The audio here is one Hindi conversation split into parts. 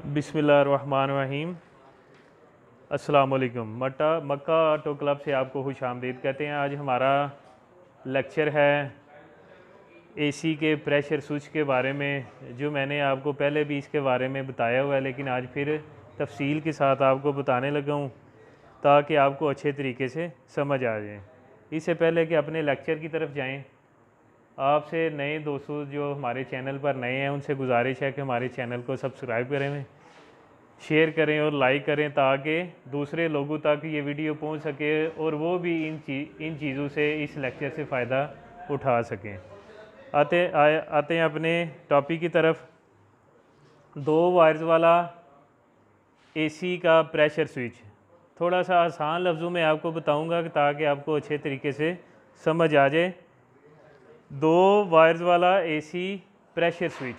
बिस्मिल्लाहिर्रहमानिर्रहीम। अस्सलाम वालेकुम। मक्का ऑटो क्लब से आपको खुशामदीद कहते हैं। आज हमारा लेक्चर है एसी के प्रेशर स्विच के बारे में, जो मैंने आपको पहले भी इसके बारे में बताया हुआ है, लेकिन आज फिर तफसील के साथ आपको बताने लगा हूँ ताकि आपको अच्छे तरीके से समझ आ जाए। इससे पहले कि अपने लेक्चर की तरफ जाएं, आपसे नए दोस्तों जो हमारे चैनल पर नए हैं उनसे गुजारिश है कि हमारे चैनल को सब्सक्राइब करें, शेयर करें और लाइक करें ताकि दूसरे लोगों तक ये वीडियो पहुंच सके और वो भी इन चीज़ों से, इस लेक्चर से फ़ायदा उठा सकें। आते हैं अपने टॉपिक की तरफ। 2 वायर्स वाला एसी का प्रेशर स्विच, थोड़ा सा आसान लफ्ज़ों में आपको बताऊंगा ताकि आपको अच्छे तरीके से समझ आ जाए। 2 वायर्स वाला एसी प्रेशर स्विच,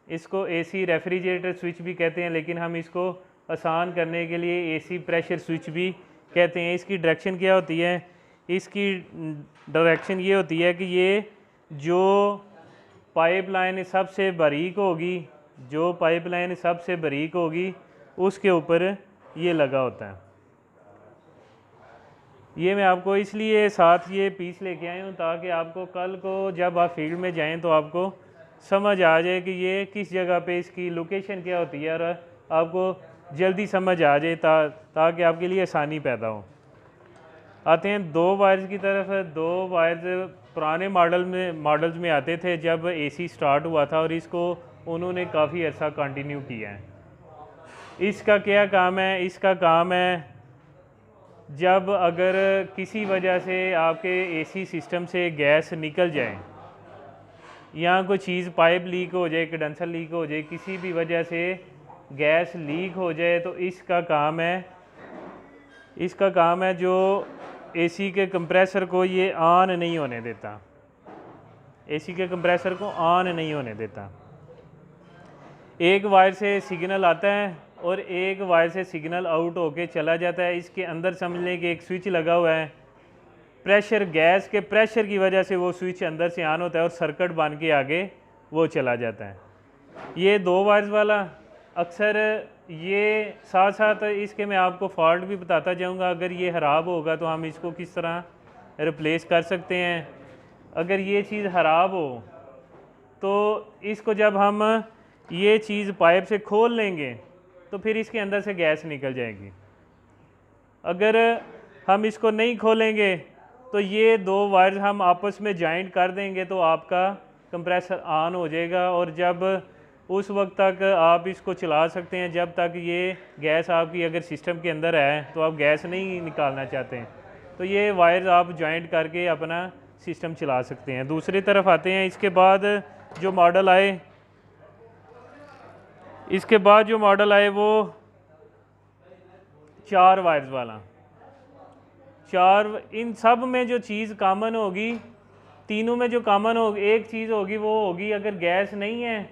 इसको एसी रेफ्रिजरेटर स्विच भी कहते हैं, लेकिन हम इसको आसान करने के लिए एसी प्रेशर स्विच भी कहते हैं। इसकी डायरेक्शन क्या होती है? इसकी डायरेक्शन ये होती है कि ये जो पाइपलाइन सबसे बारीक होगी, उसके ऊपर ये लगा होता है। ये मैं आपको इसलिए साथ ये पीस लेके आया हूँ ताकि आपको कल को जब आप फील्ड में जाएं तो आपको समझ आ जाए कि ये किस जगह पे इसकी लोकेशन क्या होती है और आपको जल्दी समझ आ जाए ताकि आपके लिए आसानी पैदा हो। आते हैं 2 वायर्स की तरफ। 2 वायर्स पुराने मॉडल्स में आते थे जब एसी स्टार्ट हुआ था, और इसको उन्होंने काफ़ी अर्सा कंटिन्यू किया है। इसका क्या काम है? इसका काम है जब अगर किसी वजह से आपके एसी सिस्टम से गैस निकल जाए या कोई चीज़ पाइप लीक हो जाए, कंडेंसर लीक हो जाए, किसी भी वजह से गैस लीक हो जाए, तो इसका काम है जो एसी के कंप्रेसर को ये ऑन नहीं होने देता। एसी के कंप्रेसर को ऑन नहीं होने देता। एक वायर से सिग्नल आता है और एक वायर से सिग्नल आउट होके चला जाता है। इसके अंदर समझ लें कि एक स्विच लगा हुआ है। गैस के प्रेशर की वजह से वो स्विच अंदर से ऑन होता है और सर्किट बन के आगे वो चला जाता है। ये 2 वायर्स वाला अक्सर ये साथ साथ इसके मैं आपको फॉल्ट भी बताता जाऊंगा। अगर ये ख़राब होगा तो हम इसको किस तरह रिप्लेस कर सकते हैं। अगर ये चीज़ ख़राब हो तो इसको जब हम ये चीज़ पाइप से खोल लेंगे तो फिर इसके अंदर से गैस निकल जाएगी। अगर हम इसको नहीं खोलेंगे तो ये 2 वायर्स हम आपस में जॉइंट कर देंगे तो आपका कंप्रेसर ऑन हो जाएगा, और जब उस वक्त तक आप इसको चला सकते हैं जब तक ये गैस आपकी अगर सिस्टम के अंदर है तो आप गैस नहीं निकालना चाहते हैं, तो ये वायर्स आप जॉइंट करके अपना सिस्टम चला सकते हैं। दूसरी तरफ आते हैं। इसके बाद जो मॉडल आए वो 4 वायर्स वाला। इन सब में जो चीज़ कॉमन होगी, तीनों में जो कॉमन होगी एक चीज़ होगी, वो होगी अगर गैस नहीं है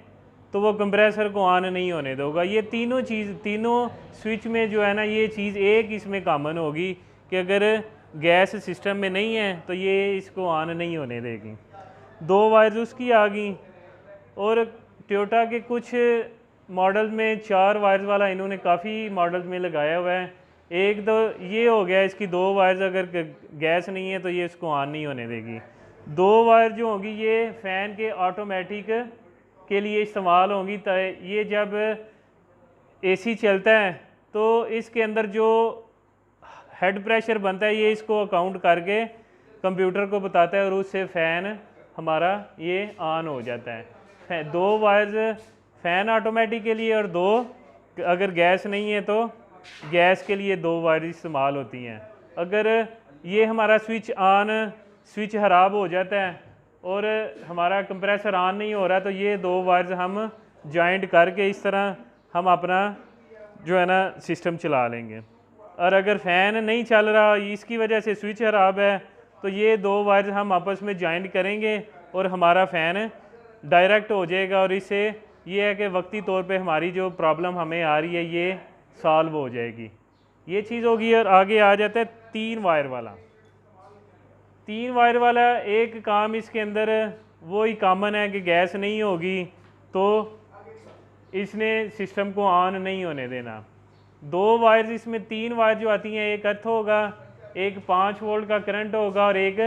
तो वो कंप्रेसर को ऑन नहीं होने देगा। ये तीनों स्विच में जो है ना, ये चीज़ एक इसमें कॉमन होगी कि अगर गैस सिस्टम में नहीं है तो ये इसको ऑन नहीं होने देगी। 2 वायर्स उसकी आ गई। और टोयोटा के कुछ मॉडल में 4 वायर्स वाला इन्होंने काफ़ी मॉडल्स में लगाया हुआ है। एक तो ये हो गया, इसकी 2 वायर्स अगर गैस नहीं है तो ये इसको ऑन नहीं होने देगी। 2 वायर जो होंगी ये फ़ैन के ऑटोमेटिक के लिए इस्तेमाल होंगी। ये जब एसी चलता है तो इसके अंदर जो हेड प्रेशर बनता है ये इसको अकाउंट करके कंप्यूटर को बताता है और उससे फ़ैन हमारा ये ऑन हो जाता है। 2 वायर्स फ़ैन ऑटोमेटिक के लिए, और 2 अगर गैस नहीं है तो गैस के लिए 2 वायर इस्तेमाल होती हैं। अगर ये हमारा स्विच ख़राब हो जाता है और हमारा कंप्रेसर ऑन नहीं हो रहा तो ये 2 वायर्स हम जॉइंट करके इस तरह हम अपना जो है ना सिस्टम चला लेंगे। और अगर फ़ैन नहीं चल रहा, इसकी वजह से स्विच ख़राब है, तो ये 2 वायर्स हम आपस में जॉइंट करेंगे और हमारा फ़ैन डायरेक्ट हो जाएगा। और इससे ये है कि वक्ती तौर पे हमारी जो प्रॉब्लम हमें आ रही है ये सॉल्व हो जाएगी। ये चीज़ होगी। और आगे आ जाता है 3 वायर वाला। 3 वायर वाला एक काम इसके अंदर वो ही कॉमन है कि गैस नहीं होगी तो इसने सिस्टम को ऑन नहीं होने देना। 2 वायर्स इसमें 3 वायर जो आती हैं, एक अर्थ होगा, एक 5 वोल्ट का करंट होगा और एक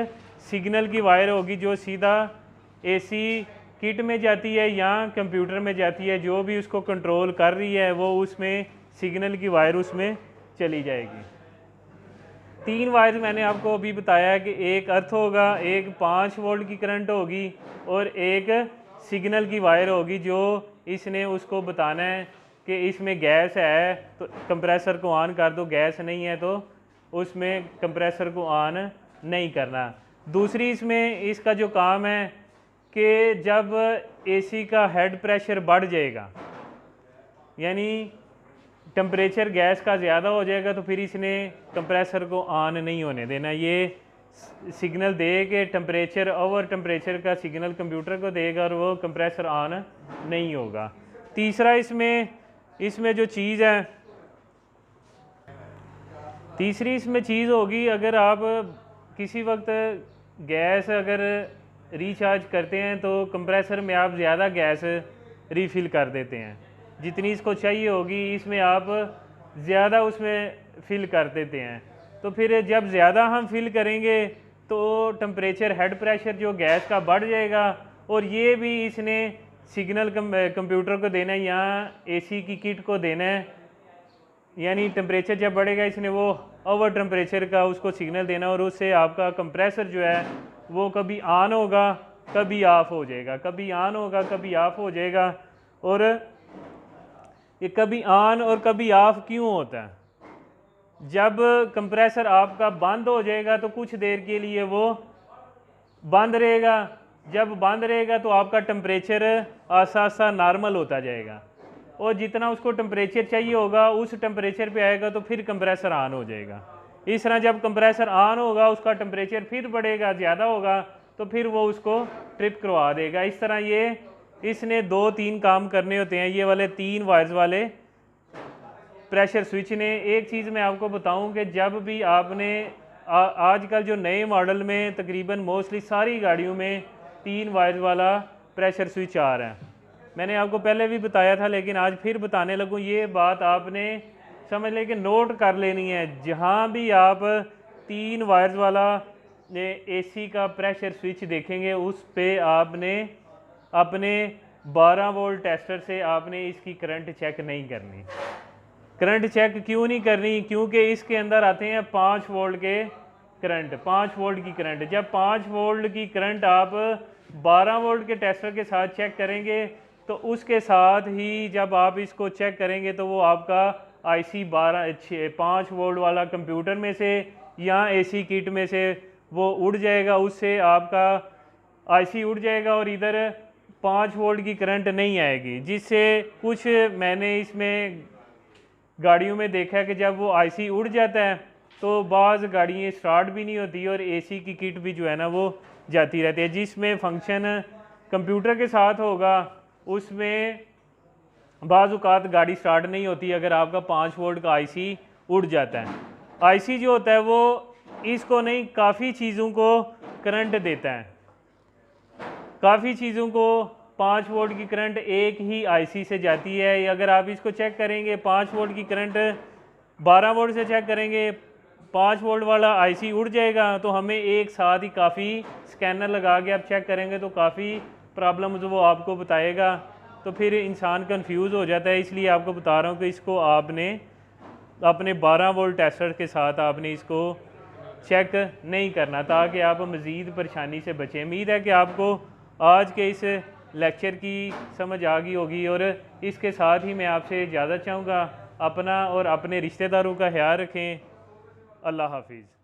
सिग्नल की वायर होगी जो सीधा एसी किट में जाती है या कंप्यूटर में जाती है। जो भी उसको कंट्रोल कर रही है वो उसमें सिग्नल की वायर उसमें चली जाएगी। 3 वायर मैंने आपको अभी बताया है कि एक अर्थ होगा, एक 5 वोल्ट की करंट होगी और एक सिग्नल की वायर होगी जो इसने उसको बताना है कि इसमें गैस है तो कंप्रेसर को ऑन कर दो, गैस नहीं है तो उसमें कंप्रेसर को ऑन नहीं करना। दूसरी इसमें इसका जो काम है कि जब एसी का हेड प्रेशर बढ़ जाएगा, यानी टेम्परेचर गैस का ज़्यादा हो जाएगा, तो फिर इसने कंप्रेसर को ऑन नहीं होने देना। ये सिग्नल दे के टेम्परेचर, ओवर टेम्परेचर का सिग्नल कंप्यूटर को देगा और वो कंप्रेसर ऑन नहीं होगा। तीसरा इसमें जो चीज़ है, तीसरी इसमें चीज़ होगी, अगर आप किसी वक्त गैस अगर रिचार्ज करते हैं तो कंप्रेसर में आप ज़्यादा गैस रिफ़िल कर देते हैं, जितनी इसको चाहिए होगी इसमें आप ज़्यादा उसमें फिल कर देते हैं। तो फिर जब ज़्यादा हम फिल करेंगे तो टेम्परेचर, हेड प्रेशर जो गैस का बढ़ जाएगा और ये भी इसने सिग्नल कंप्यूटर को देना है या एसी की किट को देना है, यानी टेम्परेचर जब बढ़ेगा इसने वो ओवर टेम्परेचर का उसको सिग्नल देना और उससे आपका कंप्रेसर जो है वो कभी ऑन होगा कभी ऑफ हो जाएगा, कभी ऑन होगा कभी ऑफ हो जाएगा। और ये कभी ऑन और कभी ऑफ क्यों होता है? जब कंप्रेसर आपका बंद हो जाएगा तो कुछ देर के लिए वो बंद रहेगा, जब बंद रहेगा तो आपका टेम्परेचर आस्ता आस्ता नॉर्मल होता जाएगा और जितना उसको टेम्परेचर चाहिए होगा उस टेम्परेचर पे आएगा तो फिर कंप्रेसर ऑन हो जाएगा। इस तरह जब कंप्रेसर ऑन होगा उसका टेम्परेचर फिर बढ़ेगा, ज़्यादा होगा तो फिर वो उसको ट्रिप करवा देगा। इस तरह ये इसने 2-3 काम करने होते हैं, ये वाले 3 वायर्स वाले प्रेशर स्विच ने। एक चीज़ मैं आपको बताऊं कि जब भी आपने आजकल जो नए मॉडल में तकरीबन मोस्टली सारी गाड़ियों में 3 वायर वाला प्रेशर स्विच आ रहा है। मैंने आपको पहले भी बताया था लेकिन आज फिर बताने लगूं, ये बात आपने समझ लें कि नोट कर लेनी है। जहां भी आप 3 वायर्स वाला एसी का प्रेशर स्विच देखेंगे उस पे आपने अपने 12 वोल्ट टेस्टर से आपने इसकी करंट चेक नहीं करनी। करंट चेक क्यों नहीं करनी? क्योंकि इसके अंदर आते हैं 5 वोल्ट के करंट, 5 वोल्ट की करंट। जब 5 वोल्ट की करंट आप 12 वोल्ट के टेस्टर के साथ चेक करेंगे तो उसके साथ ही जब आप इसको चेक करेंगे तो वो आपका IC 5 वोल्ट वाला कंप्यूटर में से या एसी किट में से वो उड़ जाएगा, उससे आपका IC उड़ जाएगा और इधर 5 वोल्ट की करंट नहीं आएगी। जिससे कुछ मैंने इसमें गाड़ियों में देखा है कि जब वो IC उड़ जाता है तो बाज़ गाड़ियाँ स्टार्ट भी नहीं होती और एसी की किट भी जो है ना वो जाती रहती है। जिसमें फंक्शन कंप्यूटर के साथ होगा उसमें बाज़ औक़ात गाड़ी स्टार्ट नहीं होती अगर आपका 5 वोल्ट का IC उड़ जाता है। IC जो होता है वो इसको नहीं, काफ़ी चीज़ों को करंट देता है, काफ़ी चीज़ों को 5 वोल्ट की करंट एक ही IC से जाती है। अगर आप इसको चेक करेंगे 5 वोल्ट की करंट 12 वोल्ट से चेक करेंगे, 5 वोल्ट वाला IC उड़ जाएगा तो हमें एक साथ ही काफ़ी स्कैनर लगा के आप चेक करेंगे तो काफ़ी प्रॉब्लम्स वो आपको बताएगा, तो फिर इंसान कंफ्यूज हो जाता है। इसलिए आपको बता रहा हूँ कि इसको आपने अपने 12 वोल्ट टेस्टर के साथ आपने इसको चेक नहीं करना ताकि आप मज़ीद परेशानी से बचें। उम्मीद है कि आपको आज के इस लेक्चर की समझ आ गई होगी और इसके साथ ही मैं आपसे इजाज़त चाहूँगा। अपना और अपने रिश्तेदारों का ख्याल रखें। अल्लाह हाफिज़।